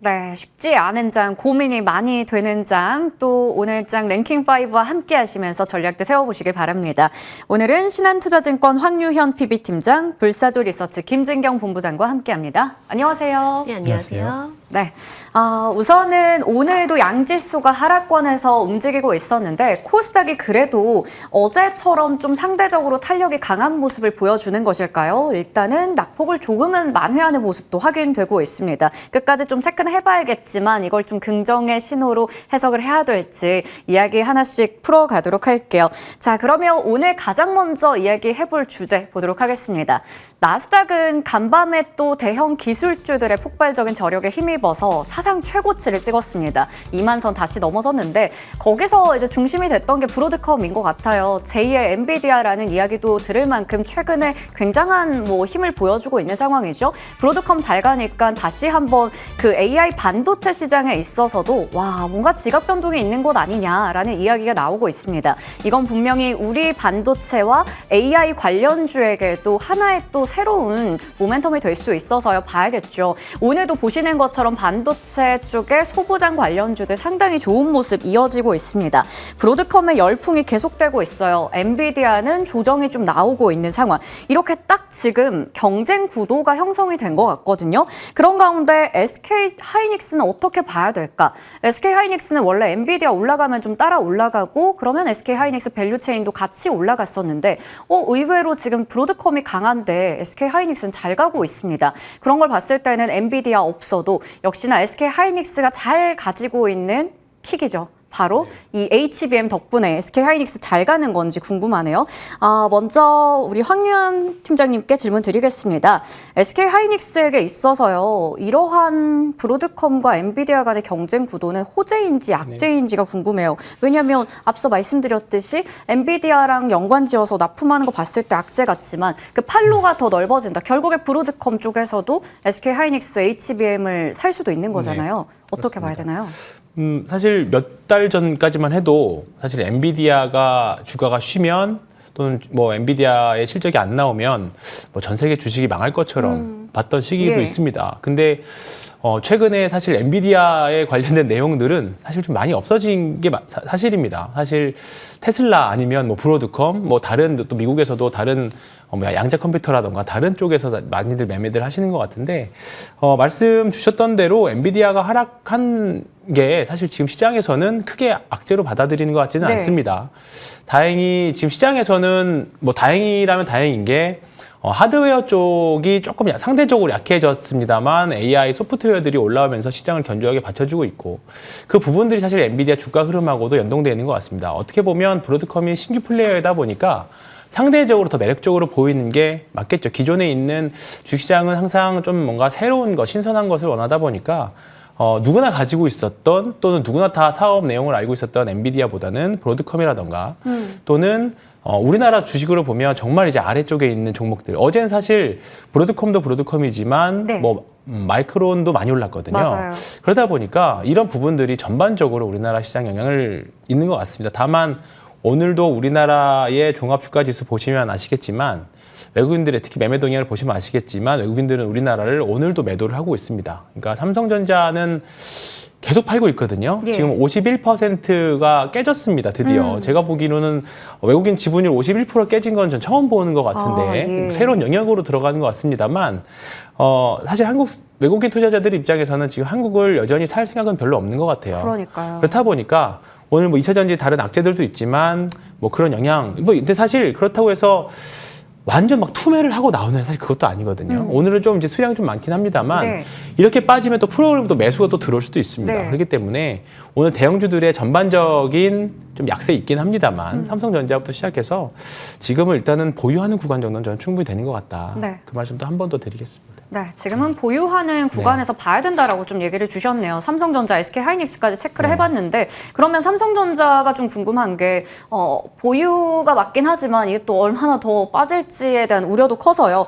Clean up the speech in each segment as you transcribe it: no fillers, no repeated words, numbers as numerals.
네, 쉽지 않은 장, 고민이 많이 되는 장, 또 오늘 장 랭킹5와 함께 하시면서 전략도 세워보시길 바랍니다. 오늘은 신한투자증권 황유현 PB팀장, 불사조 리서치 김진경 본부장과 함께합니다. 안녕하세요. 네, 안녕하세요. 네, 우선은 오늘도 양지수가 하락권에서 움직이고 있었는데 코스닥이 그래도 어제처럼 좀 상대적으로 탄력이 강한 모습을 보여주는 것일까요? 일단은 낙폭을 조금은 만회하는 모습도 확인되고 있습니다. 끝까지 좀 체크는 해봐야겠지만 이걸 좀 긍정의 신호로 해석을 해야 될지 이야기 하나씩 풀어가도록 할게요. 자, 그러면 오늘 가장 먼저 이야기해볼 주제 보도록 하겠습니다. 나스닥은 간밤에 또 대형 기술주들의 폭발적인 저력에 힘입어서 사상 최고치를 찍었습니다. 2만 선 다시 넘어섰는데 거기서 이제 중심이 됐던 게 브로드컴인 것 같아요. 제2의 엔비디아라는 이야기도 들을 만큼 최근에 굉장한 힘을 보여주고 있는 상황이죠. 브로드컴 잘 가니까 다시 한번 그 AI 반도체 시장에 있어서도 와, 뭔가 지각 변동이 있는 것 아니냐라는 이야기가 나오고 있습니다. 이건 분명히 우리 반도체와 AI 관련주에게 또 하나의 또 새로운 모멘텀이 될 수 있어서요. 봐야겠죠. 오늘도 보시는 것처럼 반도체 쪽에 소부장 관련주들 상당히 좋은 모습 이어지고 있습니다. 브로드컴의 열풍이 계속되고 있어요. 엔비디아는 조정이 좀 나오고 있는 상황. 이렇게 딱 지금 경쟁 구도가 형성이 된 것 같거든요. 그런 가운데 SK 하이닉스는 어떻게 봐야 될까? SK 하이닉스는 원래 엔비디아 올라가면 좀 따라 올라가고 그러면 SK 하이닉스 밸류체인도 같이 올라갔었는데 의외로 지금 브로드컴이 강한데 SK 하이닉스는 잘 가고 있습니다. 그런 걸 봤을 때는 엔비디아 없어도 역시나 SK 하이닉스가 잘 가지고 있는 킥이죠. 바로 이 HBM 덕분에 SK 하이닉스 잘 가는 건지 궁금하네요. 먼저 우리 황유현 팀장님께 질문 드리겠습니다. SK 하이닉스에게 있어서요, 이러한 브로드컴과 엔비디아 간의 경쟁 구도는 호재인지 악재인지가 궁금해요. 왜냐하면 앞서 말씀드렸듯이 엔비디아랑 연관지어서 납품하는 거 봤을 때 악재 같지만 그 판로가 더 넓어진다. 결국에 브로드컴 쪽에서도 SK 하이닉스 HBM을 살 수도 있는 거잖아요. 어떻게 봐야 되나요? 사실 몇 달 전까지만 해도 사실 엔비디아가 주가가 쉬면 또는 엔비디아의 실적이 안 나오면 전 세계 주식이 망할 것처럼 봤던 시기도 있습니다. 근데 최근에 사실 엔비디아에 관련된 내용들은 사실 좀 많이 없어진 게 사실입니다. 사실 테슬라 아니면 브로드컴, 다른 또 미국에서도 다른 양자 컴퓨터라던가 다른 쪽에서 많이들 매매들 하시는 것 같은데 말씀 주셨던 대로 엔비디아가 하락한 게 사실 지금 시장에서는 크게 악재로 받아들이는 것 같지는 않습니다. 다행히 지금 시장에서는 다행이라면 다행인 게 하드웨어 쪽이 조금 상대적으로 약해졌습니다만 AI 소프트웨어들이 올라오면서 시장을 견조하게 받쳐주고 있고 그 부분들이 사실 엔비디아 주가 흐름하고도 연동되어 있는 것 같습니다. 어떻게 보면 브로드컴이 신규 플레이어이다 보니까 상대적으로 더 매력적으로 보이는 게 맞겠죠. 기존에 있는 주식시장은 항상 좀 뭔가 새로운 것, 신선한 것을 원하다 보니까 누구나 가지고 있었던 또는 누구나 다 사업 내용을 알고 있었던 엔비디아보다는 브로드컴이라던가 또는 우리나라 주식으로 보면 정말 이제 아래쪽에 있는 종목들. 어제는 사실 브로드컴도 브로드컴이지만 마이크론도 많이 올랐거든요. 맞아요. 그러다 보니까 이런 부분들이 전반적으로 우리나라 시장 영향을 있는 것 같습니다. 다만 오늘도 우리나라의 종합주가지수 보시면 아시겠지만 외국인들의 특히 매매 동향을 보시면 아시겠지만 외국인들은 우리나라를 오늘도 매도를 하고 있습니다. 그러니까 삼성전자는 계속 팔고 있거든요. 지금 51%가 깨졌습니다. 드디어. 제가 보기로는 외국인 지분율 51% 깨진 건 전 처음 보는 것 같은데 새로운 영역으로 들어가는 것 같습니다만 사실 한국 외국인 투자자들 입장에서는 지금 한국을 여전히 살 생각은 별로 없는 것 같아요. 그러니까요. 그렇다 보니까 오늘 2차전지 다른 악재들도 있지만 그런 영향. 근데 사실 그렇다고 해서 완전 투매를 하고 나오는 사실 그것도 아니거든요. 오늘은 좀 이제 수량이 좀 많긴 합니다만 이렇게 빠지면 또 프로그램 또 매수가 또 들어올 수도 있습니다. 그렇기 때문에 오늘 대형주들의 전반적인 좀 약세 있긴 합니다만 삼성전자부터 시작해서 지금은 일단은 보유하는 구간 정도는 저는 충분히 되는 것 같다. 그 말씀도 한 번 더 드리겠습니다. 네, 지금은 보유하는 구간에서 봐야 된다라고 좀 얘기를 주셨네요. 삼성전자, SK 하이닉스까지 체크를 해봤는데 그러면 삼성전자가 좀 궁금한 게 보유가 맞긴 하지만 이게 또 얼마나 더 빠질지에 대한 우려도 커서요.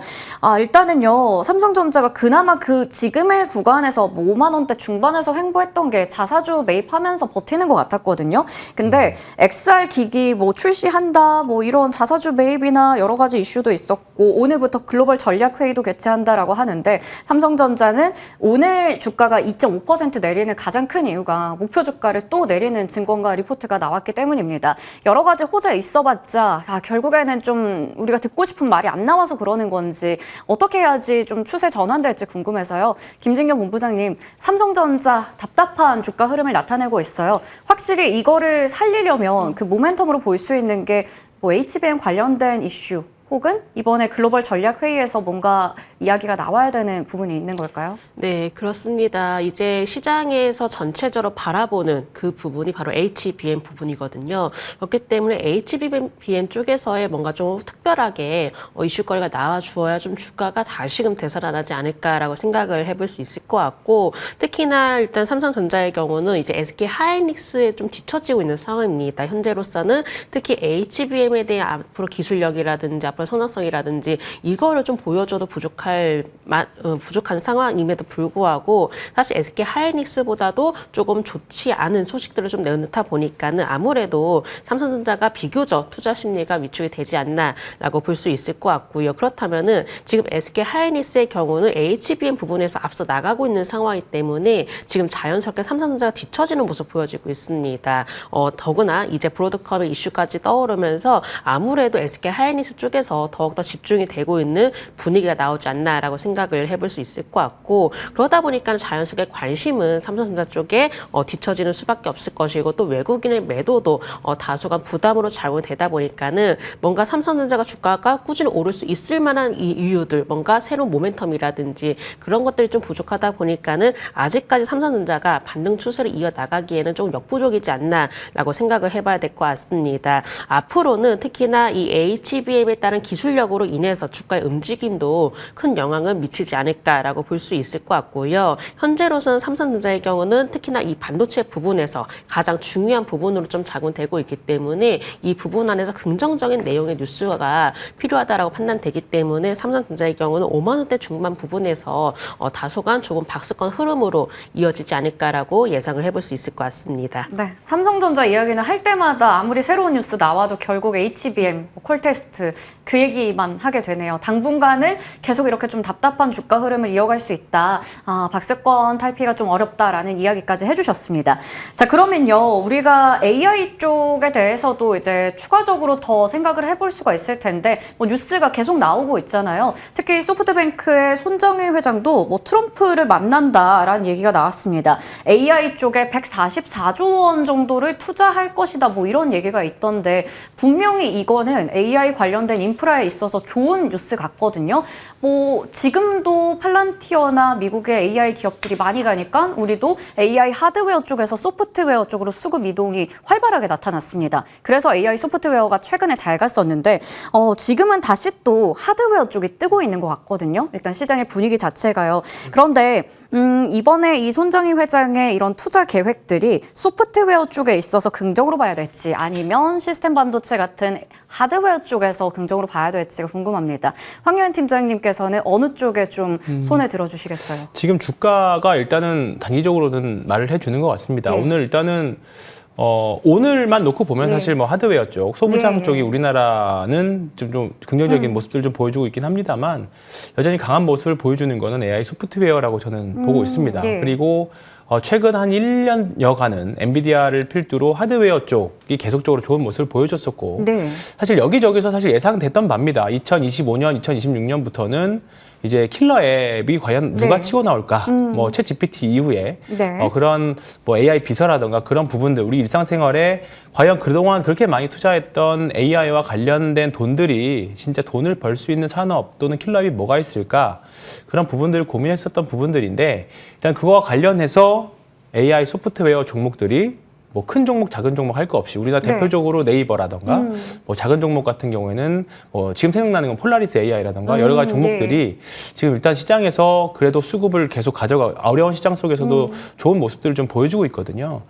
일단은요, 삼성전자가 그나마 그 지금의 구간에서 5만 원대 중반에서 횡보했던 게 자사주 매입하면서 버티는 것 같았거든요. 근데 XR 기기 출시한다, 이런 자사주 매입이나 여러 가지 이슈도 있었고 오늘부터 글로벌 전략회의도 개최한다라고 하는 있었는데 삼성전자는 오늘 주가가 2.5% 내리는 가장 큰 이유가 목표 주가를 또 내리는 증권가 리포트가 나왔기 때문입니다. 여러 가지 호재 있어봤자 결국에는 좀 우리가 듣고 싶은 말이 안 나와서 그러는 건지 어떻게 해야지 좀 추세 전환될지 궁금해서요. 김진경 본부장님, 삼성전자 답답한 주가 흐름을 나타내고 있어요. 확실히 이거를 살리려면 그 모멘텀으로 볼 수 있는 게 뭐 HBM 관련된 이슈 혹은 이번에 글로벌 전략 회의에서 뭔가 이야기가 나와야 되는 부분이 있는 걸까요? 네, 그렇습니다. 이제 시장에서 전체적으로 바라보는 그 부분이 바로 HBM 부분이거든요. 그렇기 때문에 HBM 쪽에서의 뭔가 좀 특별하게 이슈거리가 나와 주어야 좀 주가가 다시금 되살아나지 않을까라고 생각을 해볼 수 있을 것 같고, 특히나 일단 삼성전자의 경우는 이제 SK 하이닉스에 좀 뒤처지고 있는 상황입니다. 현재로서는 특히 HBM에 대한 앞으로 기술력이라든지 앞으로 성장성이라든지 이거를 좀 보여줘도 부족한 상황임에도 불구하고 사실 SK 하이닉스보다도 조금 좋지 않은 소식들을 좀 내놓다 보니까는 아무래도 삼성전자가 비교적 투자 심리가 위축이 되지 않나라고 볼 수 있을 것 같고요. 그렇다면은 지금 SK 하이닉스의 경우는 HBM 부분에서 앞서 나가고 있는 상황이기 때문에 지금 자연스럽게 삼성전자가 뒤처지는 모습 보여지고 있습니다. 더구나 이제 브로드컴의 이슈까지 떠오르면서 아무래도 SK 하이닉스 쪽에서 더욱더 집중이 되고 있는 분위기가 나오지 않나라고 생각을 해볼 수 있을 것 같고, 그러다 보니까 자연스럽게 관심은 삼성전자 쪽에 뒤처지는 수밖에 없을 것이고, 또 외국인의 매도도 다소간 부담으로 작용되다 보니까는 뭔가 삼성전자가 주가가 꾸준히 오를 수 있을 만한 이유들, 뭔가 새로운 모멘텀이라든지 그런 것들이 좀 부족하다 보니까는 아직까지 삼성전자가 반등 추세를 이어나가기에는 조금 역부족이지 않나라고 생각을 해봐야 될 것 같습니다. 앞으로는 특히나 이 HBM에 따른 기술력으로 인해서 주가의 움직임도 큰 영향을 미치지 않을까라고 볼 수 있을 것 같고요. 현재로서는 삼성전자의 경우는 특히나 이 반도체 부분에서 가장 중요한 부분으로 좀 작용되고 있기 때문에 이 부분 안에서 긍정적인 내용의 뉴스가 필요하다라고 판단되기 때문에 삼성전자의 경우는 5만 원대 중반 부분에서 다소간 조금 박스권 흐름으로 이어지지 않을까라고 예상을 해볼 수 있을 것 같습니다. 네, 삼성전자 이야기는 할 때마다 아무리 새로운 뉴스 나와도 결국 HBM, 콜테스트 그 얘기만 하게 되네요. 당분간은 계속 이렇게 좀 답답한 주가 흐름을 이어갈 수 있다. 박스권 탈피가 좀 어렵다라는 이야기까지 해주셨습니다. 자, 그러면요, 우리가 AI 쪽에 대해서도 이제 추가적으로 더 생각을 해볼 수가 있을 텐데, 뭐 뉴스가 계속 나오고 있잖아요. 특히 소프트뱅크의 손정희 회장도 뭐 트럼프를 만난다라는 얘기가 나왔습니다. AI 쪽에 144조 원 정도를 투자할 것이다. 뭐 이런 얘기가 있던데, 분명히 이거는 AI 관련된 인프라에 있어서 좋은 뉴스 같거든요. 뭐 지금도 팔란티어나 미국의 AI 기업들이 많이 가니까 우리도 AI 하드웨어 쪽에서 소프트웨어 쪽으로 수급 이동이 활발하게 나타났습니다. 그래서 AI 소프트웨어가 최근에 잘 갔었는데 지금은 다시 또 하드웨어 쪽이 뜨고 있는 것 같거든요. 일단 시장의 분위기 자체가요. 그런데 이번에 이 손정희 회장의 이런 투자 계획들이 소프트웨어 쪽에 있어서 긍정으로 봐야 될지 아니면 시스템 반도체 같은 하드웨어 쪽에서 긍정으로 봐야 될지가 궁금합니다. 황교안 팀장님께서는 어느 쪽에 좀 손에 들어주시겠어요? 지금 주가가 일단은 단기적으로는 말을 해주는 것 같습니다. 네. 오늘 일단은 오늘만 놓고 보면 네. 사실 뭐 하드웨어 쪽, 소부장 네. 쪽이 우리나라는 좀 긍정적인 모습들을 좀 보여주고 있긴 합니다만 여전히 강한 모습을 보여주는 거는 AI 소프트웨어라고 저는 보고 있습니다. 네. 그리고 최근 한 1년여간은 엔비디아를 필두로 하드웨어 쪽이 계속적으로 좋은 모습을 보여줬었고 네. 사실 여기저기서 사실 예상됐던 바입니다. 2025년, 2026년부터는 이제 킬러 앱이 과연 누가 네. 치고 나올까? 뭐 챗 GPT 이후에 네. 그런 뭐 AI 비서라든가 그런 부분들 우리 일상생활에 과연 그동안 그렇게 많이 투자했던 AI와 관련된 돈들이 진짜 돈을 벌 수 있는 산업 또는 킬러 앱이 뭐가 있을까? 그런 부분들을 고민했었던 부분들인데 일단 그거와 관련해서 AI 소프트웨어 종목들이 뭐 큰 종목, 작은 종목 할 거 없이 우리나라 네. 대표적으로 네이버라던가 뭐 작은 종목 같은 경우에는 뭐 지금 생각나는 건 폴라리스 AI라던가 여러 가지 종목들이 지금 일단 시장에서 그래도 수급을 계속 가져가 어려운 시장 속에서도 좋은 모습들을 좀 보여주고 있거든요.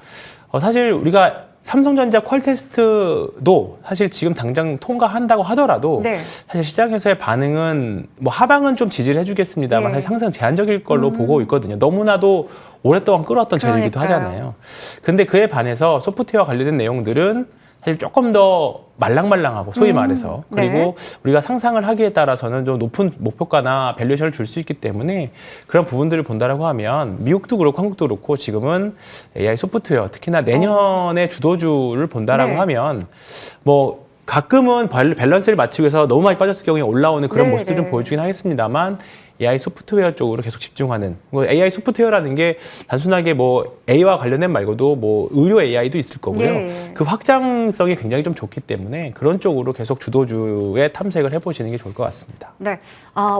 사실 우리가 삼성전자 퀄테스트도 사실 지금 당장 통과한다고 하더라도 네. 사실 시장에서의 반응은 뭐 하방은 좀 지지를 해주겠습니다만 네. 사실 상승 제한적일 걸로 보고 있거든요. 너무나도 오랫동안 끌어왔던 재료이기도 그러니까요. 하잖아요. 근데 그에 반해서 소프트웨어 관련된 내용들은 사실 조금 더 말랑말랑하고 소위 말해서 그리고 네. 우리가 상상을 하기에 따라서는 좀 높은 목표가나 밸류에이션을 줄 수 있기 때문에 그런 부분들을 본다라고 하면 미국도 그렇고 한국도 그렇고 지금은 AI 소프트웨어 특히나 내년에 주도주를 본다라고 네. 하면 뭐 가끔은 밸런스를 맞추기 위해서 너무 많이 빠졌을 경우에 올라오는 그런 네, 모습을 좀 네. 보여주긴 하겠습니다만 AI 소프트웨어 쪽으로 계속 집중하는 뭐 AI 소프트웨어라는 게 단순하게 뭐 A와 관련된 말고도 뭐 의료 AI도 있을 거고요. 예. 그 확장성이 굉장히 좀 좋기 때문에 그런 쪽으로 계속 주도주에 탐색을 해보시는 게 좋을 것 같습니다. 네.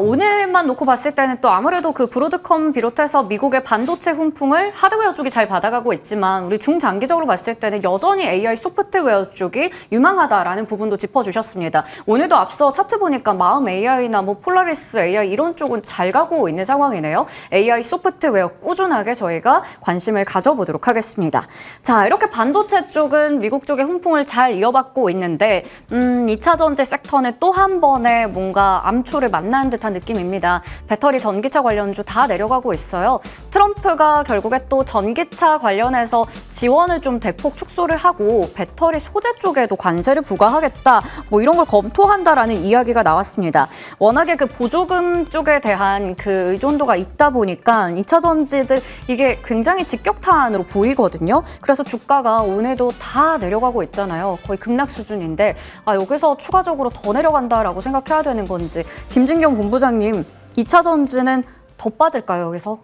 오늘만 놓고 봤을 때는 또 아무래도 그 브로드컴 비롯해서 미국의 반도체 훈풍을 하드웨어 쪽이 잘 받아가고 있지만 우리 중장기적으로 봤을 때는 여전히 AI 소프트웨어 쪽이 유망하다라는 부분도 짚어주셨습니다. 오늘도 앞서 차트 보니까 마음 AI나 뭐 폴라리스 AI 이런 쪽은 잘 가고 있는 상황이네요. AI 소프트웨어 꾸준하게 저희가 관심을 가져보도록 하겠습니다. 자, 이렇게 반도체 쪽은 미국 쪽의 훈풍을 잘 이어받고 있는데 2차 전지 섹터는 또 한 번의 뭔가 암초를 만난 듯한 느낌입니다. 배터리 전기차 관련주 다 내려가고 있어요. 트럼프가 결국에 또 전기차 관련해서 지원을 좀 대폭 축소를 하고 배터리 소재 쪽에도 관세를 부과하겠다 뭐 이런 걸 검토한다라는 이야기가 나왔습니다. 워낙에 그 보조금 쪽에 대한 그 의존도가 있다 보니까 2차 전지들 이게 굉장히 직격탄으로 보이거든요. 그래서 주가가 오늘도 다 내려가고 있잖아요. 거의 급락 수준인데 여기서 추가적으로 더 내려간다라고 생각해야 되는 건지 김진경 본부장님 2차 전지는 더 빠질까요, 여기서?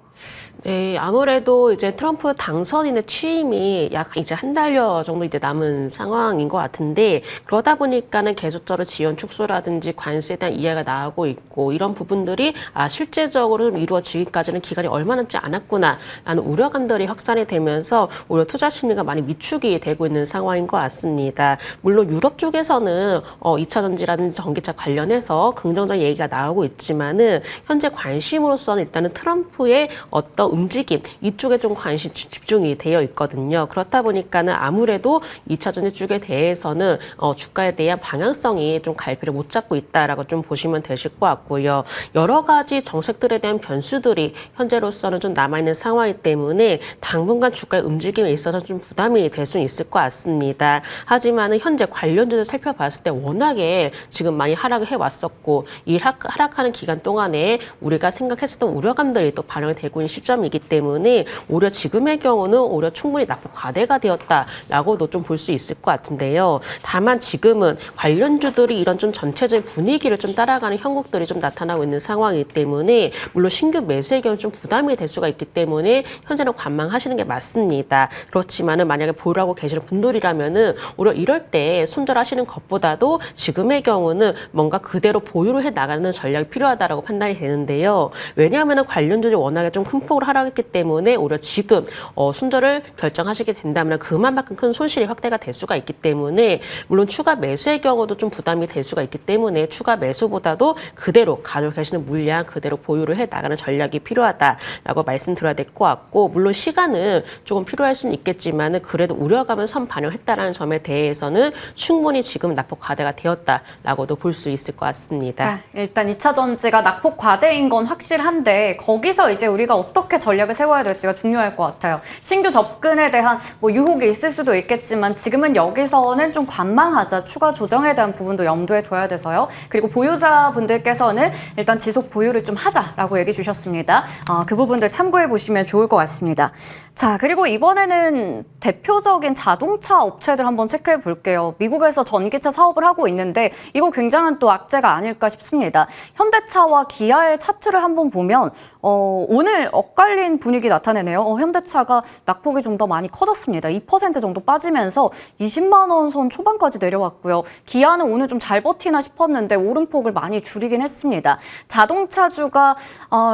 네, 아무래도 이제 트럼프 당선인의 취임이 약 이제 한 달여 정도 이제 남은 상황인 것 같은데 그러다 보니까는 계속적으로 지원 축소라든지 관세에 대한 이해가 나오고 있고 이런 부분들이 실제적으로 좀 이루어지기까지는 기간이 얼마 남지 않았구나라는 우려감들이 확산이 되면서 오히려 투자 심리가 많이 위축이 되고 있는 상황인 것 같습니다. 물론 유럽 쪽에서는 2차 전지라든지 전기차 관련해서 긍정적인 얘기가 나오고 있지만은 현재 관심으로서는 일단은 트럼프의 어떤 움직임 이쪽에 좀 관심 집중이 되어 있거든요. 그렇다 보니까는 아무래도 2차 전지 쪽에 대해서는 주가에 대한 방향성이 좀 갈피를 못 잡고 있다라고 좀 보시면 되실 것 같고요. 여러 가지 정책들에 대한 변수들이 현재로서는 좀 남아있는 상황이기 때문에 당분간 주가의 움직임에 있어서 좀 부담이 될 수는 있을 것 같습니다. 하지만은 현재 관련주를 살펴봤을 때 워낙에 지금 많이 하락을 해왔었고 이 하락하는 기간 동안에 우리가 생각했었던 우려감들이 또 반영이 되고 있는 시점이기 때문에 오히려 지금의 경우는 오히려 충분히 낙폭 과대가 되었다라고도 좀 볼 수 있을 것 같은데요. 다만 지금은 관련주들이 이런 좀 전체적인 분위기를 좀 따라가는 형국들이 좀 나타나고 있는 상황이기 때문에 물론 신규 매수의 경우 좀 부담이 될 수가 있기 때문에 현재는 관망하시는 게 맞습니다. 그렇지만은 만약에 보유하고 계시는 분들이라면은 오히려 이럴 때 손절하시는 것보다도 지금의 경우는 뭔가 그대로 보유를 해 나가는 전략이 필요하다라고 판단이 되는데요. 왜냐하면은 관련주들이 워낙에 좀 큰 폭으로 하락했기 때문에 오히려 지금 손절을 결정하시게 된다면 그만큼 큰 손실이 확대가 될 수가 있기 때문에 물론 추가 매수의 경우도 좀 부담이 될 수가 있기 때문에 추가 매수보다도 그대로 가지고 계시는 물량 그대로 보유를 해 나가는 전략이 필요하다라고 말씀드려야 될 것 같고 물론 시간은 조금 필요할 수는 있겠지만은 그래도 우려감은 선 반영했다라는 점에 대해서는 충분히 지금 낙폭 과대가 되었다라고도 볼 수 있을 것 같습니다. 일단 2차 전지가 낙폭 과대인 건 확실한데 거기서 이제 우리가 어떻게 전략을 세워야 될지가 중요할 것 같아요. 신규 접근에 대한 뭐 유혹이 있을 수도 있겠지만 지금은 여기서는 좀 관망하자. 추가 조정에 대한 부분도 염두에 둬야 돼서요. 그리고 보유자분들께서는 일단 지속 보유를 좀 하자라고 얘기 주셨습니다. 그 부분들 참고해 보시면 좋을 것 같습니다. 자, 그리고 이번에는 대표적인 자동차 업체들 한번 체크해 볼게요. 미국에서 전기차 사업을 하고 있는데 이거 굉장한 또 악재가 아닐까 싶습니다. 현대차와 기아의 차트를 한번 보면 오늘 엇갈린 분위기 나타내네요. 현대차가 낙폭이 좀 더 많이 커졌습니다. 2% 정도 빠지면서 20만 원 선 초반까지 내려왔고요. 기아는 오늘 좀 잘 버티나 싶었는데 오름폭을 많이 줄이긴 했습니다. 자동차주가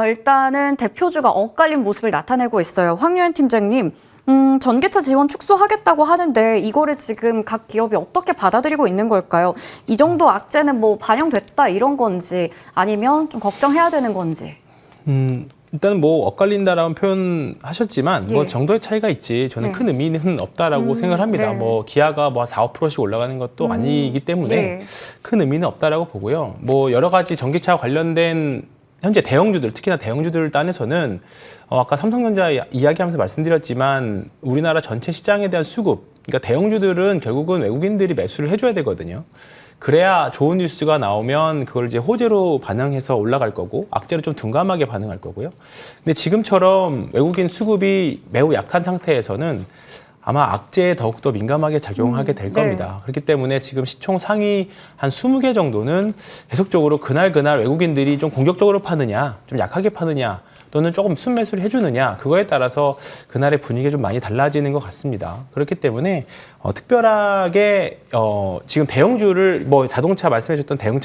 일단은 대표주가 엇갈린 모습을 나타내고 있어요. 황유현 팀장님. 전기차 지원 축소하겠다고 하는데 이거를 지금 각 기업이 어떻게 받아들이고 있는 걸까요? 이 정도 악재는 뭐 반영됐다 이런 건지 아니면 좀 걱정해야 되는 건지. 일단 뭐 엇갈린다라는 표현 하셨지만 뭐 정도의 차이가 있지 저는 큰 의미는 없다라고 생각을 합니다. 뭐 기아가 뭐 4, 5%씩 올라가는 것도 아니기 때문에 큰 의미는 없다라고 보고요. 뭐 여러 가지 전기차 관련된 현재 대형주들, 특히나 대형주들 딴에서는 아까 삼성전자 이야기하면서 말씀드렸지만 우리나라 전체 시장에 대한 수급 그러니까 대형주들은 결국은 외국인들이 매수를 해줘야 되거든요. 그래야 좋은 뉴스가 나오면 그걸 이제 호재로 반영해서 올라갈 거고 악재로 좀 둔감하게 반응할 거고요. 근데 지금처럼 외국인 수급이 매우 약한 상태에서는 아마 악재에 더욱더 민감하게 작용하게 될 겁니다. 네. 그렇기 때문에 지금 시총 상위 한 20개 정도는 계속적으로 그날 외국인들이 좀 공격적으로 파느냐, 좀 약하게 파느냐, 또는 조금 순매수를 해주느냐, 그거에 따라서 그날의 분위기가 좀 많이 달라지는 것 같습니다. 그렇기 때문에 특별하게 지금 대형주를 뭐 자동차 말씀해주셨던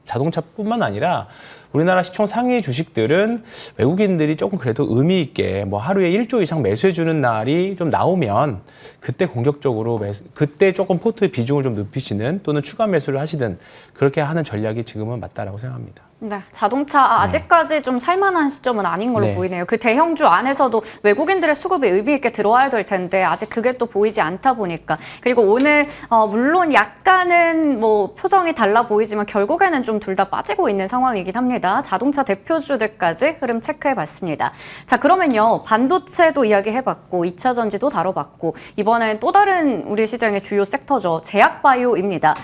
자동차뿐만 아니라 우리나라 시총 상위 주식들은 외국인들이 조금 그래도 의미 있게 뭐 하루에 1조 이상 매수해주는 날이 좀 나오면 그때 공격적으로 그때 조금 포트의 비중을 좀 높이시는 또는 추가 매수를 하시든 그렇게 하는 전략이 지금은 맞다라고 생각합니다. 네, 자동차 아직까지 좀 살만한 시점은 아닌 걸로 네. 보이네요. 그 대형주 안에서도 외국인들의 수급이 의미 있게 들어와야 될 텐데 아직 그게 또 보이지 않다 보니까. 그리고 오늘 물론 약간은 뭐 표정이 달라 보이지만 결국에는 좀 둘 다 빠지고 있는 상황이긴 합니다. 자동차 대표주들까지 흐름 체크해봤습니다. 자, 그러면요. 반도체도 이야기해봤고 2차 전지도 다뤄봤고 이번엔 또 다른 우리 시장의 주요 섹터죠. 제약바이오입니다.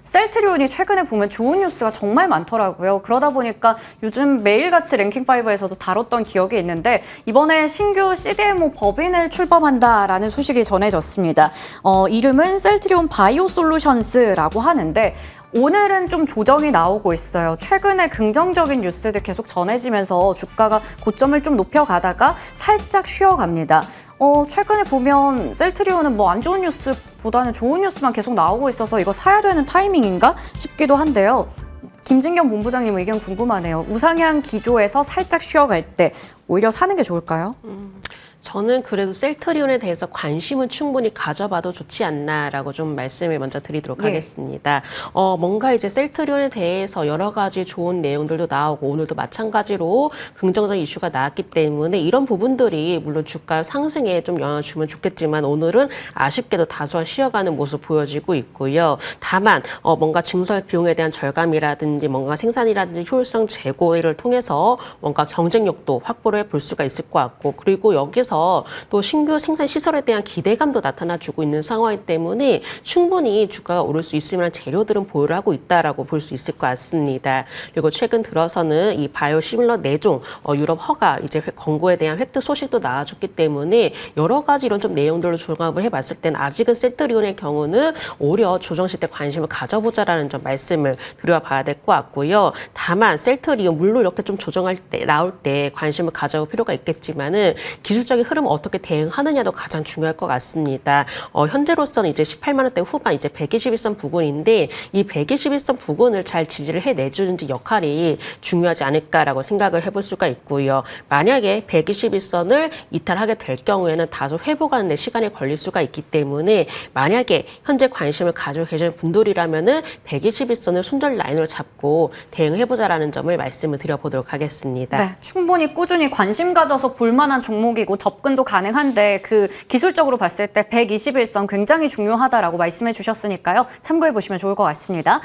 셀트리온이 최근에 보면 좋은 뉴스가 정말 많더라고요. 그러다 보니까 요즘 매일같이 랭킹5에서도 다뤘던 기억이 있는데 이번에 신규 CDMO 법인을 출범한다라는 소식이 전해졌습니다. 이름은 셀트리온 바이오솔루션스라고 하는데 오늘은 좀 조정이 나오고 있어요. 최근에 긍정적인 뉴스들 계속 전해지면서 주가가 고점을 좀 높여가다가 살짝 쉬어갑니다. 최근에 보면 셀트리온은 뭐 안 좋은 뉴스보다는 좋은 뉴스만 계속 나오고 있어서 이거 사야 되는 타이밍인가 싶기도 한데요. 김진경 본부장님 의견 궁금하네요. 우상향 기조에서 살짝 쉬어갈 때 오히려 사는 게 좋을까요? 저는 그래도 셀트리온에 대해서 관심은 충분히 가져봐도 좋지 않나라고 좀 말씀을 먼저 드리도록 하겠습니다. 뭔가 이제 셀트리온에 대해서 여러 가지 좋은 내용들도 나오고 오늘도 마찬가지로 긍정적인 이슈가 나왔기 때문에 이런 부분들이 물론 주가 상승에 좀 영향을 주면 좋겠지만 오늘은 아쉽게도 다소한 쉬어가는 모습 보여지고 있고요. 다만 뭔가 증설 비용에 대한 절감이라든지 뭔가 생산이라든지 효율성 제고를 통해서 뭔가 경쟁력도 확보를 해볼 수가 있을 것 같고 그리고 여기서 또 신규 생산 시설에 대한 기대감도 나타나주고 있는 상황이기 때문에 충분히 주가가 오를 수 있을 만한 재료들은 보유를 하고 있다라고 볼 수 있을 것 같습니다. 그리고 최근 들어서는 이 바이오 시밀러 내종 유럽 허가 이제 권고에 대한 획득 소식도 나와줬기 때문에 여러 가지 이런 좀 내용들로 종합을 해봤을 때는 아직은 셀트리온의 경우는 오히려 조정 시대 관심을 가져보자라는 점 말씀을 드려봐야 될 것 같고요. 다만 셀트리온 물론 이렇게 좀 조정할 때 나올 때 관심을 가져볼 필요가 있겠지만은 기술적인 흐름을 어떻게 대응하느냐도 가장 중요할 것 같습니다. 현재로서는 이제 18만 원대 후반 이제 121선 부근인데 이 121선 부근을 잘 지지를 해내주는 역할이 중요하지 않을까라고 생각을 해볼 수가 있고요. 만약에 121선을 이탈하게 될 경우에는 다소 회복하는 데 시간이 걸릴 수가 있기 때문에 만약에 현재 관심을 가지고 계시는 분들이라면은 121선을 손절 라인으로 잡고 대응해보자라는 점을 말씀을 드려보도록 하겠습니다. 네, 충분히 꾸준히 관심 가져서 볼만한 종목이고 접근도 가능한데 그 기술적으로 봤을 때 121선 굉장히 중요하다라고 말씀해 주셨으니까요. 참고해 보시면 좋을 것 같습니다.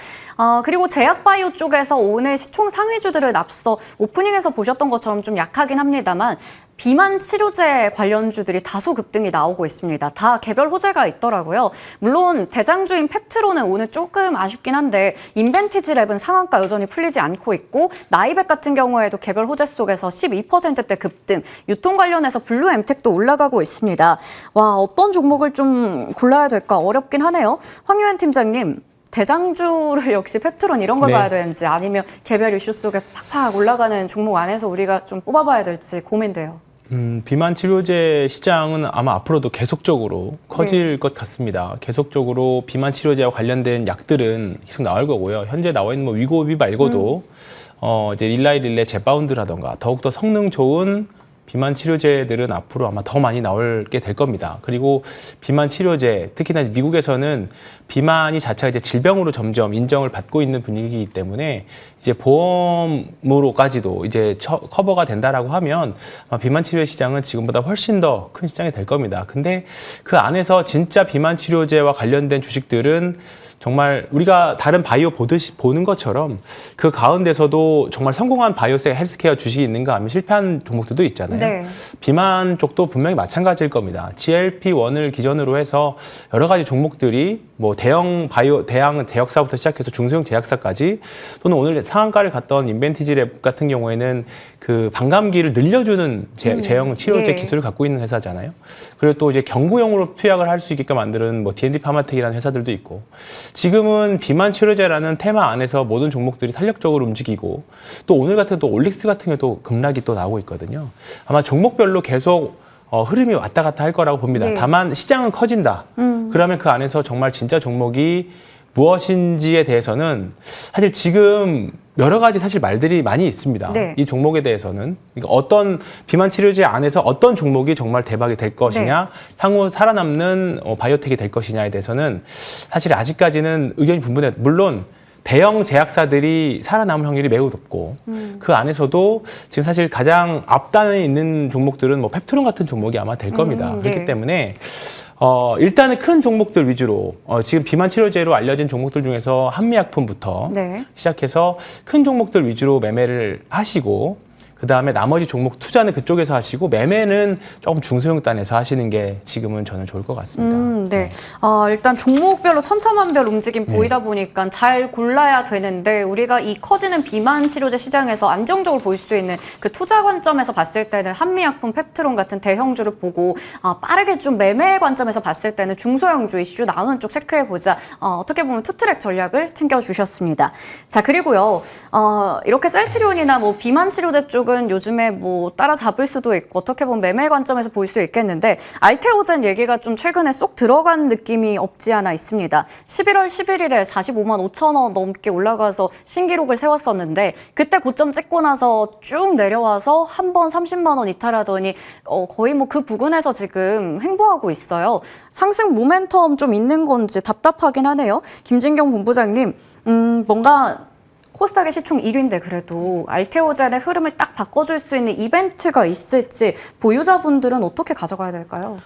그리고 제약바이오 쪽에서 오늘 시총 상위주들은 앞서 오프닝에서 보셨던 것처럼 좀 약하긴 합니다만 비만 치료제 관련주들이 다소 급등이 나오고 있습니다. 다 개별 호재가 있더라고요. 물론 대장주인 펩트로는 오늘 조금 아쉽긴 한데 인벤티지랩은 상한가 여전히 풀리지 않고 있고 나이백 같은 경우에도 개별 호재 속에서 12%대 급등, 유통 관련해서 블루엠텍도 올라가고 있습니다. 와, 어떤 종목을 좀 골라야 될까 어렵긴 하네요. 황유현 팀장님. 대장주를 역시 펩트론 이런 걸 봐야 되는지 아니면 개별 이슈 속에 팍팍 올라가는 종목 안에서 우리가 좀 뽑아봐야 될지 고민돼요. 비만 치료제 시장은 아마 앞으로도 계속적으로 커질 것 같습니다. 계속적으로 비만 치료제와 관련된 약들은 계속 나올 거고요. 현재 나와 있는 뭐 위고비 말고도 이제 릴라이 제바운드라던가 더욱더 성능 좋은 비만 치료제들은 앞으로 아마 더 많이 나오게 될 겁니다. 그리고 비만 치료제, 특히나 미국에서는 비만이 자체가 이제 질병으로 점점 인정을 받고 있는 분위기이기 때문에 이제 보험으로까지도 이제 커버가 된다라고 하면 아마 비만 치료제 시장은 지금보다 훨씬 더 큰 시장이 될 겁니다. 근데 그 안에서 진짜 비만 치료제와 관련된 주식들은 정말 우리가 다른 바이오 보는 것처럼 그 가운데서도 정말 성공한 바이오세 헬스케어 주식이 있는가 하면 실패한 종목들도 있잖아요. 네. 비만 쪽도 분명히 마찬가지일 겁니다. GLP-1을 기준으로 해서 여러 가지 종목들이 뭐 대형 제약사부터 시작해서 중소형 제약사까지 또는 오늘 상한가를 갔던 인벤티지랩 같은 경우에는 그 반감기를 늘려주는 제형 치료제 예. 기술을 갖고 있는 회사잖아요. 그리고 또 이제 경구용으로 투약을 할 수 있게끔 만드는 뭐 D&D 파마텍이라는 회사들도 있고 지금은 비만 치료제라는 테마 안에서 모든 종목들이 탄력적으로 움직이고 또 오늘 같은 또 올릭스 같은 경우도 급락이 또 나오고 있거든요. 아마 종목별로 계속 흐름이 왔다 갔다 할 거라고 봅니다. 네. 다만 시장은 커진다. 그러면 그 안에서 정말 진짜 종목이 무엇인지에 대해서는 사실 지금 여러 가지 사실 말들이 많이 있습니다. 네. 이 종목에 대해서는 그러니까 어떤 비만 치료제 안에서 어떤 종목이 정말 대박이 될 것이냐, 향후 살아남는 바이오텍이 될 것이냐에 대해서는 사실 아직까지는 의견이 분분해요. 물론 대형 제약사들이 살아남을 확률이 매우 높고 그 안에서도 지금 사실 가장 앞단에 있는 종목들은 뭐 펩트론 같은 종목이 아마 될 겁니다. 그렇기 네. 때문에 일단은 큰 종목들 위주로 지금 비만 치료제로 알려진 종목들 중에서 한미약품부터 네. 시작해서 큰 종목들 위주로 매매를 하시고 그다음에 나머지 종목 투자는 그쪽에서 하시고 매매는 조금 중소형 단에서 하시는 게 지금은 저는 좋을 것 같습니다. 네. 일단 종목별로 천차만별 움직임 보이다 보니까 잘 골라야 되는데 우리가 이 커지는 비만 치료제 시장에서 안정적으로 보일 수 있는 그 투자 관점에서 봤을 때는 한미약품, 펩트론 같은 대형주를 보고 빠르게 좀 매매 관점에서 봤을 때는 중소형주 이슈 나오는 쪽 체크해보자. 어떻게 보면 투트랙 전략을 챙겨주셨습니다. 자, 그리고요. 이렇게 셀트리온이나 뭐 비만 치료제 쪽은 요즘에 뭐 따라잡을 수도 있고 어떻게 보면 매매 관점에서 볼 수 있겠는데 알테오젠 얘기가 좀 최근에 쏙 들어간 느낌이 없지 않아 있습니다. 11월 11일에 45만 5천 원 넘게 올라가서 신기록을 세웠었는데 그때 고점 찍고 나서 쭉 내려와서 한 번 30만 원 이탈하더니 거의 뭐 그 부근에서 지금 횡보하고 있어요. 상승 모멘텀 좀 있는 건지 답답하긴 하네요. 김진경 본부장님, 뭔가 코스닥의 시총 1위인데 그래도 알테오젠의 흐름을 딱 바꿔줄 수 있는 이벤트가 있을지 보유자분들은 어떻게 가져가야 될까요?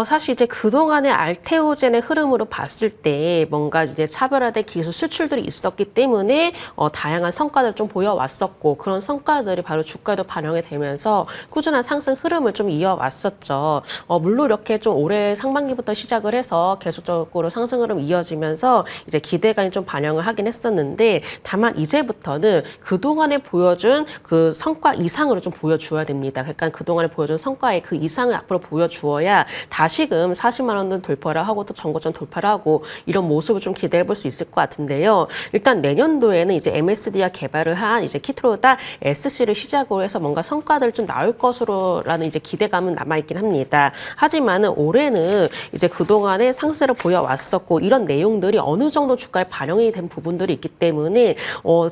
사실 이제 그동안의 알테오젠의 흐름으로 봤을 때 뭔가 이제 차별화된 기술 수출들이 있었기 때문에 다양한 성과를 좀 보여왔었고 그런 성과들이 바로 주가에도 반영이 되면서 꾸준한 상승 흐름을 좀 이어왔었죠. 물론 이렇게 좀 올해 상반기부터 시작을 해서 계속적으로 상승 흐름 이어지면서 이제 기대감이 좀 반영을 하긴 했었는데 다만 이제부터는 그동안에 보여준 그 성과 이상으로 좀 보여줘야 됩니다. 그러니까 그동안에 보여준 성과의 그 이상을 앞으로 보여주어야 다시금 40만 원은 돌파를 하고 또 전고점 돌파를 하고 이런 모습을 좀 기대해 볼 수 있을 것 같은데요. 일단 내년도에는 이제 MSD가 개발을 한 이제 키트로다 SC를 시작으로 해서 뭔가 성과들 좀 나올 것으로라는 이제 기대감은 남아 있긴 합니다. 하지만은 올해는 이제 그동안에 상승세를 보여왔었고 이런 내용들이 어느 정도 주가에 반영이 된 부분들이 있기 때문에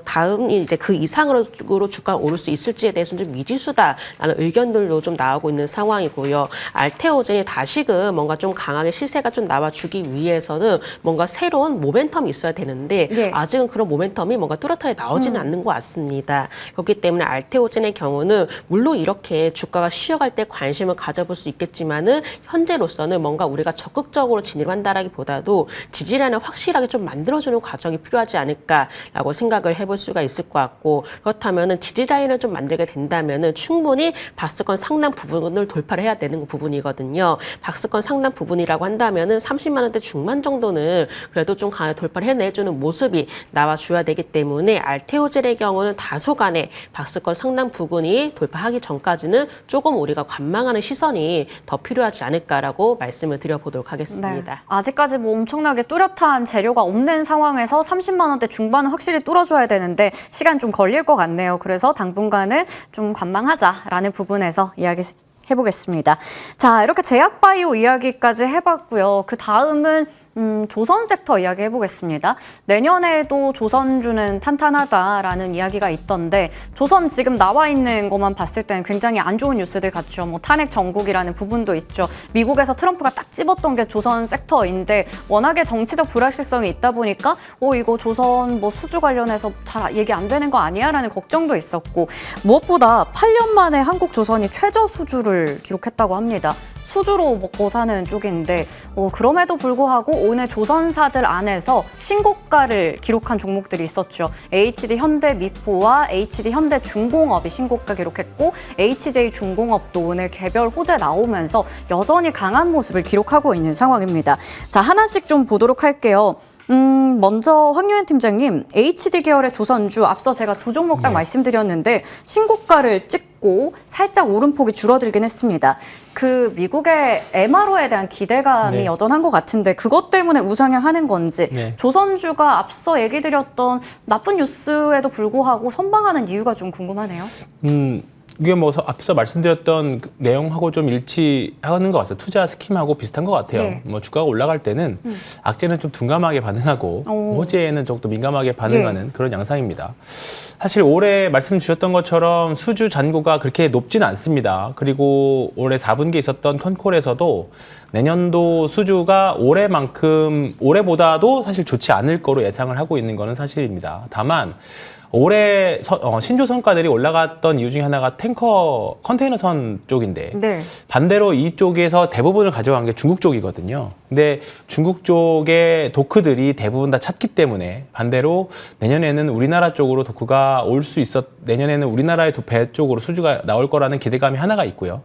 다음이 이제 그 이상으로 주가가 오를 수 있을지에 대해서는 좀 미지수다라는 의견들도 좀 나오고 있는 상황이고요. 알테오젠이 다시금 뭔가 좀 강하게 시세가 좀 나와주기 위해서는 뭔가 새로운 모멘텀이 있어야 되는데 아직은 그런 모멘텀이 뭔가 뚜렷하게 나오지는 않는 것 같습니다. 그렇기 때문에 알테오젠의 경우는 물론 이렇게 주가가 쉬어갈 때 관심을 가져볼 수 있겠지만은 현재로서는 뭔가 우리가 적극적으로 진입한다라기보다도 지지라인을 확실하게 좀 만들어주는 과정이 필요하지 않을까라고 생각을 해볼 수가 있을 것 같고 그렇다면은 지지라인을 좀 만들게 된다면은 충분히 바스권 상단 부분을 돌파를 해야 되는 부분이거든요. 박스권 상단 부분이라고 한다면은 30만 원대 중반 정도는 그래도 좀 강하게 돌파를 해내주는 모습이 나와줘야 되기 때문에 알테오젠의 경우는 다소간의 박스권 상단 부분이 돌파하기 전까지는 조금 우리가 관망하는 시선이 더 필요하지 않을까라고 말씀을 드려보도록 하겠습니다. 네. 아직까지 뭐 엄청나게 뚜렷한 재료가 없는 상황에서 30만 원대 중반은 확실히 뚫어줘야 되는데 시간 좀 걸릴 것 같네요. 그래서 당분간은 좀 관망하자라는 부분에서 이야기 해보겠습니다. 자, 이렇게 제약바이오 이야기까지 해봤고요. 그 다음은 조선 섹터 이야기 해보겠습니다. 내년에도 조선주는 탄탄하다라는 이야기가 있던데 조선 지금 나와 있는 것만 봤을 때는 굉장히 안 좋은 뉴스들 같죠. 뭐 탄핵 정국이라는 부분도 있죠. 미국에서 트럼프가 딱 집었던 게 조선 섹터인데 워낙에 정치적 불확실성이 있다 보니까 이거 조선 뭐 수주 관련해서 잘 얘기 안 되는 거 아니야? 라는 걱정도 있었고 무엇보다 8년 만에 한국 조선이 최저 수주를 기록했다고 합니다. 수주로 먹고 사는 쪽인데 그럼에도 불구하고 오늘 조선사들 안에서 신고가를 기록한 종목들이 있었죠. HD 현대미포와 HD 현대중공업이 신고가 기록했고 HJ 중공업도 오늘 개별 호재 나오면서 여전히 강한 모습을 기록하고 있는 상황입니다. 자, 하나씩 좀 보도록 할게요. 먼저 황유현 팀장님, HD 계열의 조선주 앞서 제가 두 종목 딱 말씀드렸는데 신고가를 찍고 살짝 오름폭이 줄어들긴 했습니다. 그 미국의 MRO에 대한 기대감이 여전한 것 같은데 그것 때문에 우상향하는 건지 조선주가 앞서 얘기 드렸던 나쁜 뉴스에도 불구하고 선방하는 이유가 좀 궁금하네요. 이게 뭐 앞서 말씀드렸던 그 내용하고 좀 일치하는 것 같아요. 투자 스킴하고 비슷한 것 같아요. 뭐 주가가 올라갈 때는 악재는 좀 둔감하게 반응하고 호재에는 좀 더 민감하게 반응하는 그런 양상입니다. 사실 올해 말씀 주셨던 것처럼 수주 잔고가 그렇게 높지는 않습니다. 그리고 올해 4분기에 있었던 컨콜에서도 내년도 수주가 올해보다도 사실 좋지 않을 거로 예상을 하고 있는 거는 사실입니다. 다만 올해 신조 성과들이 올라갔던 이유 중에 하나가 탱커 컨테이너선 쪽인데 반대로 이쪽에서 대부분을 가져간 게 중국 쪽이거든요. 근데 중국 쪽의 도크들이 대부분 다 찼기 때문에 반대로 내년에는 우리나라 쪽으로 도크가 내년에는 우리나라의 배 쪽으로 수주가 나올 거라는 기대감이 하나가 있고요.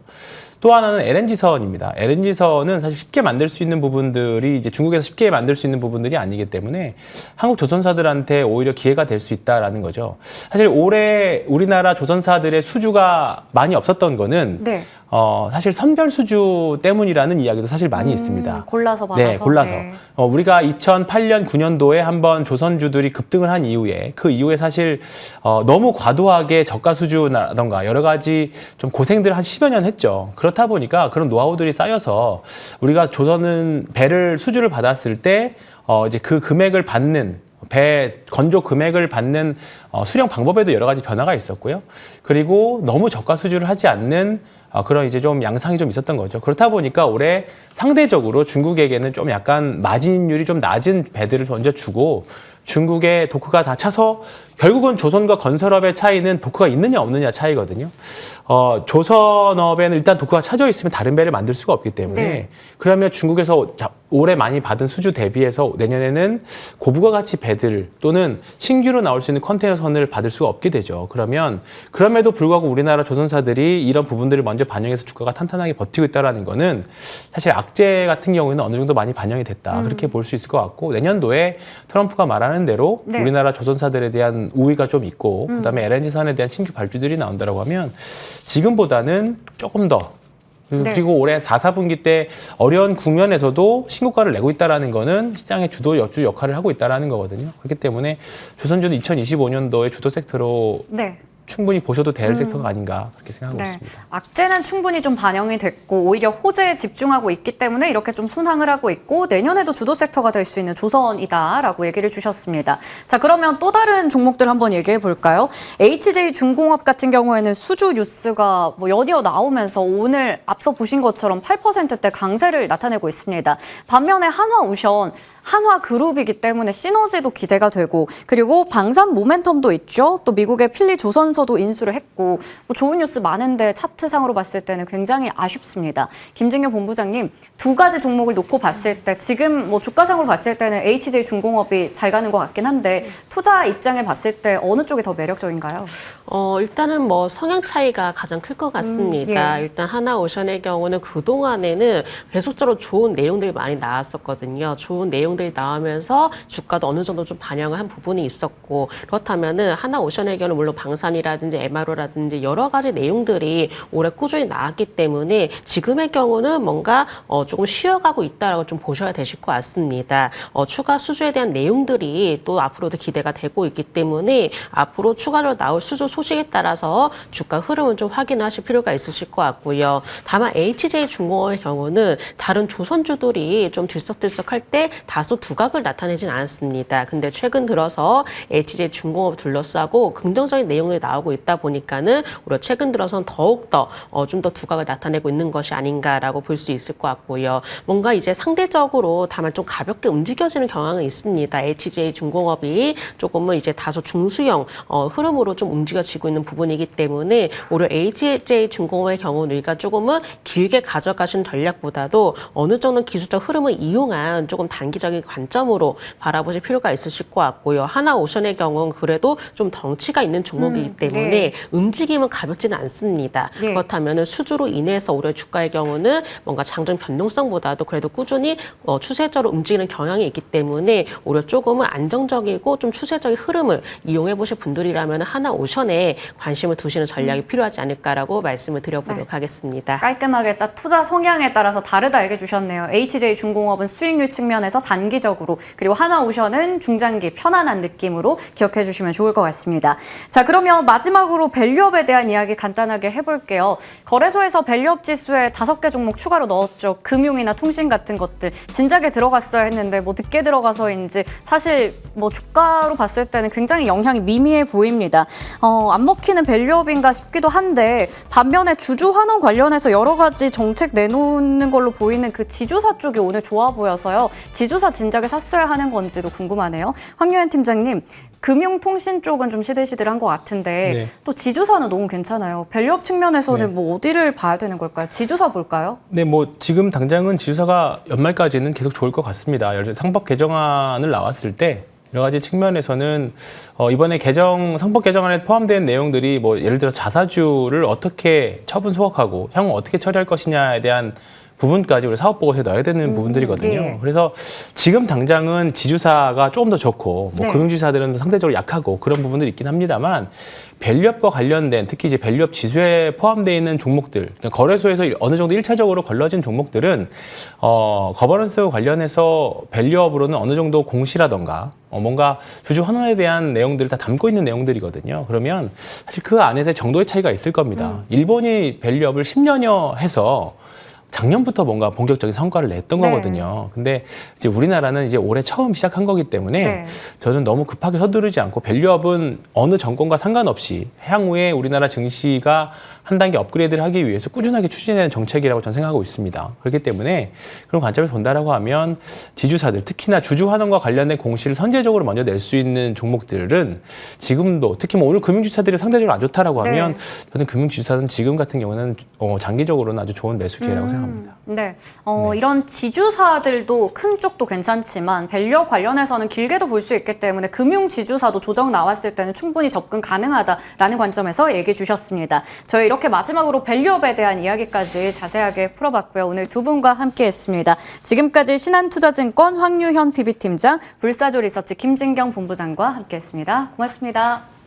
또 하나는 LNG선입니다. LNG선은 사실 쉽게 만들 수 있는 부분들이 이제 중국에서 쉽게 만들 수 있는 부분들이 아니기 때문에 한국 조선사들한테 오히려 기회가 될 수 있다라는 거죠. 사실 올해 우리나라 조선사들의 수주가 많이 없었던 거는 사실 선별 수주 때문이라는 이야기도 사실 많이 있습니다. 골라서 받아서. 네, 골라서. 우리가 2008년, 9년도에 한번 조선주들이 급등을 한 이후에 그 이후에 사실 너무 과도하게 저가 수주라던가 여러 가지 좀 고생들을 한 10여 년 했죠. 그렇다 보니까 그런 노하우들이 쌓여서 우리가 수주를 받았을 때 이제 그 금액을 받는 배 건조 금액을 받는 수령 방법에도 여러 가지 변화가 있었고요. 그리고 너무 저가 수주를 하지 않는 그런 이제 좀 양상이 좀 있었던 거죠. 그렇다 보니까 올해 상대적으로 중국에게는 좀 약간 마진율이 좀 낮은 배들을 먼저 주고 중국의 도크가 다 차서 결국은 조선과 건설업의 차이는 도크가 있느냐 없느냐 차이거든요. 조선업에는 일단 도크가 차져 있으면 다른 배를 만들 수가 없기 때문에 그러면 중국에서 올해 많이 받은 수주 대비해서 내년에는 고부가 가치 배들 또는 신규로 나올 수 있는 컨테이너선을 받을 수가 없게 되죠. 그러면 그럼에도 불구하고 우리나라 조선사들이 이런 부분들을 먼저 반영해서 주가가 탄탄하게 버티고 있다는 거는 사실 악재 같은 경우에는 어느 정도 많이 반영이 됐다. 그렇게 볼 수 있을 것 같고 내년도에 트럼프가 말하는 대로 우리나라 조선사들에 대한 우위가 좀 있고 그다음에 LNG선에 대한 신규 발주들이 나온다고 하면 지금보다는 조금 더 그리고 올해 4분기 때 어려운 국면에서도 신고가를 내고 있다는 거는 시장의 여주 역할을 하고 있다는 거거든요. 그렇기 때문에 조선주는 2025년도에 주도 섹터로 충분히 보셔도 될 섹터가 아닌가 그렇게 생각하고 있습니다. 악재는 충분히 좀 반영이 됐고 오히려 호재에 집중하고 있기 때문에 이렇게 좀 순항을 하고 있고 내년에도 주도 섹터가 될 수 있는 조선이다라고 얘기를 주셨습니다. 자, 그러면 또 다른 종목들 한번 얘기해 볼까요? HJ 중공업 같은 경우에는 수주 뉴스가 연이어 나오면서 오늘 앞서 보신 것처럼 8%대 강세를 나타내고 있습니다. 반면에 한화오션, 한화그룹이기 때문에 시너지도 기대가 되고 그리고 방산 모멘텀도 있죠. 또 미국의 필리 조선서도 인수를 했고 좋은 뉴스 많은데 차트상으로 봤을 때는 굉장히 아쉽습니다. 김진경 본부장님, 두 가지 종목을 놓고 봤을 때 지금 주가상으로 봤을 때는 HJ 중공업이 잘 가는 것 같긴 한데 투자 입장에 봤을 때 어느 쪽이 더 매력적인가요? 일단은 성향 차이가 가장 클 것 같습니다. 일단 하나오션의 경우는 그동안에는 계속적으로 좋은 내용들이 많이 나왔었거든요. 좋은 내용들이 나오면서 주가도 어느 정도 좀 반영을 한 부분이 있었고 그렇다면은 하나오션의 경우는 물론 방산이라든지 MRO라든지 여러 가지 내용들이 올해 꾸준히 나왔기 때문에 지금의 경우는 뭔가 조금 쉬어가고 있다라고 좀 보셔야 되실 것 같습니다. 추가 수주에 대한 내용들이 또 앞으로도 기대가 되고 있기 때문에 앞으로 추가로 나올 수주 소식에 따라서 주가 흐름은 좀 확인하실 필요가 있으실 것 같고요. 다만 HJ 중공업의 경우는 다른 조선주들이 좀 들썩들썩할 때 다소 두각을 나타내진 않았습니다. 근데 최근 들어서 HJ 중공업 둘러싸고 긍정적인 내용이 나오고 있다 보니까는 우리가 최근 들어서는 더욱더 좀 더 두각을 나타내고 있는 것이 아닌가라고 볼 수 있을 것 같고요. 뭔가 이제 상대적으로 다만 좀 가볍게 움직여지는 경향은 있습니다. HJ중공업이 조금은 이제 다소 중수형 흐름으로 좀 움직여지고 있는 부분이기 때문에 오히려 HJ중공업의 경우는 우리가 조금은 길게 가져가신 전략보다도 어느 정도 기술적 흐름을 이용한 조금 단기적인 관점으로 바라보실 필요가 있으실 것 같고요. 하나오션의 경우는 그래도 좀 덩치가 있는 종목이기 때문에 네. 움직임은 가볍지는 않습니다. 네. 그렇다면 수주로 인해서 올해 주가의 경우는 뭔가 장중 변동성보다도 그래도 꾸준히 추세적으로 움직이는 경향이 있기 때문에 오히려 조금은 안정적이고 좀 추세적인 흐름을 이용해 보실 분들이라면 하나오션에 관심을 두시는 전략이 필요하지 않을까라고 말씀을 드려보도록 하겠습니다. 깔끔하게 딱 투자 성향에 따라서 다르다 얘기해 주셨네요. HJ중공업은 수익률 측면에서 단기적으로, 그리고 하나오션은 중장기 편안한 느낌으로 기억해 주시면 좋을 것 같습니다. 자, 그러면 마지막으로 밸류업에 대한 이야기 간단하게 해볼게요. 거래소에서 밸류업 지수에 5개 종목 추가로 넣었죠. 금융이나 통신 같은 것들 진작에 들어갔어야 했는데 뭐 늦게 들어가서인지 사실 뭐 주가로 봤을 때는 굉장히 영향이 미미해 보입니다. 안 먹히는 밸류업인가 싶기도 한데 반면에 주주 환원 관련해서 여러 가지 정책 내놓는 걸로 보이는 그 지주사 쪽이 오늘 좋아 보여서요. 지주사 진작에 샀어야 하는 건지도 궁금하네요. 황유현 팀장님, 금융통신 쪽은 좀 시들시들한 것 같은데 네. 또 지주사는 너무 괜찮아요. 밸류업 측면에서는 네. 뭐 어디를 봐야 되는 걸까요? 지주사 볼까요? 네, 뭐 지금 당장은 지주사가 연말까지는 계속 좋을 것 같습니다. 예를 들어 상법 개정안을 나왔을 때 여러 가지 측면에서는 이번에 상법 개정안에 포함된 내용들이 뭐 예를 들어 자사주를 어떻게 처분 소각하고 향후 어떻게 처리할 것이냐에 대한 부분까지 우리 사업보고서에 넣어야 되는 부분들이거든요. 예. 그래서 지금 당장은 지주사가 조금 더 좋고 뭐 네. 금융지주사들은 상대적으로 약하고 그런 부분들이 있긴 합니다만 밸류업과 관련된 특히 이제 밸류업 지수에 포함되어 있는 종목들, 그러니까 거래소에서 어느 정도 1차적으로 걸러진 종목들은 거버넌스 관련해서 밸류업으로는 어느 정도 공시라던가 뭔가 주주 환원에 대한 내용들을 다 담고 있는 내용들이거든요. 그러면 사실 그 안에서 정도의 차이가 있을 겁니다. 일본이 밸류업을 10년여 해서 작년부터 뭔가 본격적인 성과를 냈던 네. 거거든요. 근데 이제 우리나라는 이제 올해 처음 시작한 거기 때문에 네. 저는 너무 급하게 서두르지 않고 밸류업은 어느 정권과 상관없이 향후에 우리나라 증시가 한 단계 업그레이드를 하기 위해서 꾸준하게 추진하는 정책이라고 저는 생각하고 있습니다. 그렇기 때문에 그런 관점에서 본다라고 하면 지주사들, 특히나 주주 환원과 관련된 공시를 선제적으로 먼저 낼 수 있는 종목들은 지금도 특히 뭐 오늘 금융주사들이 상대적으로 안 좋다라고 하면 네. 저는 금융주사는 지금 같은 경우는 장기적으로는 아주 좋은 매수 기회라고 생각합니다. 네. 이런 지주사들도 큰 쪽도 괜찮지만 밸류업 관련해서는 길게도 볼 수 있기 때문에 금융 지주사도 조정 나왔을 때는 충분히 접근 가능하다라는 관점에서 얘기해 주셨습니다. 저희 이렇게 마지막으로 밸류업에 대한 이야기까지 자세하게 풀어봤고요. 오늘 두 분과 함께했습니다. 지금까지 신한투자증권 황유현 PB팀장, 불사조 리서치 김진경 본부장과 함께했습니다. 고맙습니다.